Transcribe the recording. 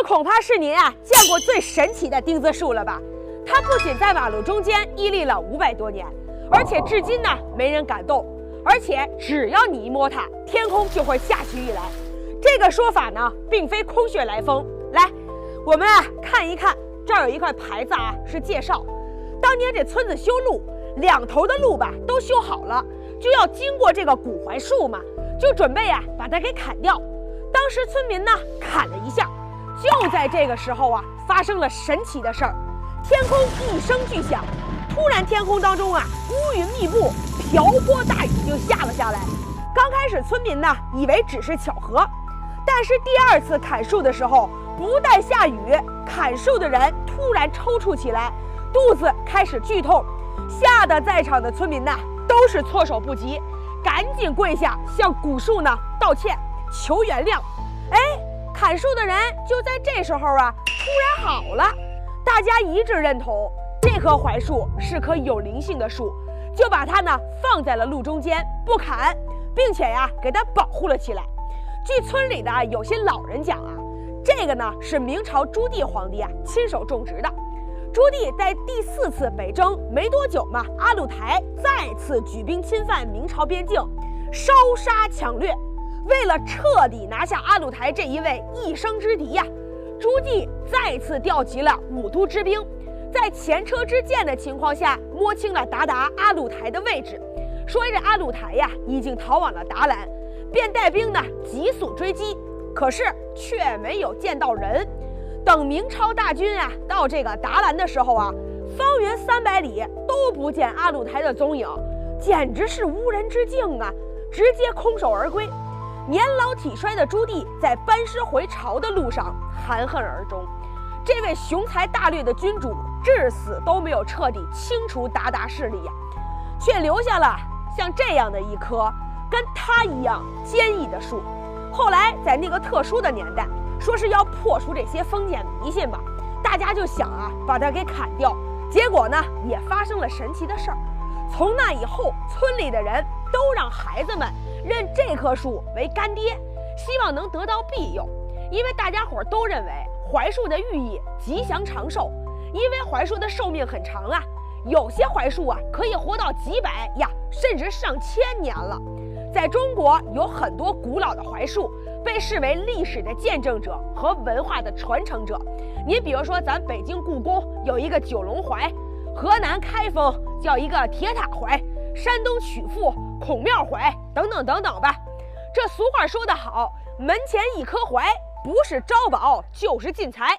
恐怕是您见过最神奇的钉子树了吧？它不仅在马路中间屹立了500多年，而且至今没人敢动，而且只要你一摸它，天空就会下起雨来。这个说法并非空穴来风。来，我们看一看，这儿有一块牌子是介绍，当年这村子修路，两头的路都修好了，就要经过这个古槐树嘛，就准备把它给砍掉。当时村民砍了一下，就在这个时候发生了神奇的事儿，天空一声巨响，突然天空当中乌云密布，瓢泼大雨就下了下来。刚开始村民以为只是巧合，但是第2次砍树的时候，不但下雨，砍树的人突然抽搐起来，肚子开始剧痛，吓得在场的村民都是措手不及，赶紧跪下向古树道歉求原谅。砍树的人就在这时候突然好了，大家一致认同这棵槐树是棵有灵性的树，就把它放在了路中间不砍，并且给它保护了起来。据村里的有些老人讲这个是明朝朱棣皇帝亲手种植的。朱棣在第4次北征没多久阿鲁台再次举兵侵犯明朝边境，烧杀抢掠。为了彻底拿下阿鲁台这一位一生之敌朱棣再次调集了5都之兵，在前车之鉴的情况下摸清了鞑靼阿鲁台的位置，说这阿鲁台已经逃往了达兰，便带兵急速追击，可是却没有见到人。等明朝大军到这个达兰的时候方圆300里都不见阿鲁台的踪影，简直是无人之境直接空手而归。年老体衰的朱棣在班师回朝的路上含恨而终。这位雄才大略的君主至死都没有彻底清除鞑靼势力却留下了像这样的一棵跟他一样坚毅的树。后来在那个特殊的年代，说是要破除这些封建迷信吧，大家就想把它给砍掉，结果也发生了神奇的事儿。从那以后，村里的人都让孩子们认这棵树为干爹，希望能得到庇佑。因为大家伙都认为槐树的寓意吉祥长寿，因为槐树的寿命很长有些槐树可以活到几百甚至上千年了。在中国有很多古老的槐树被视为历史的见证者和文化的传承者。你比如说咱北京故宫有一个九龙槐，河南开封叫一个铁塔槐，山东曲阜孔庙槐等等等等吧。这俗话说得好，门前一棵槐，不是招宝就是进财。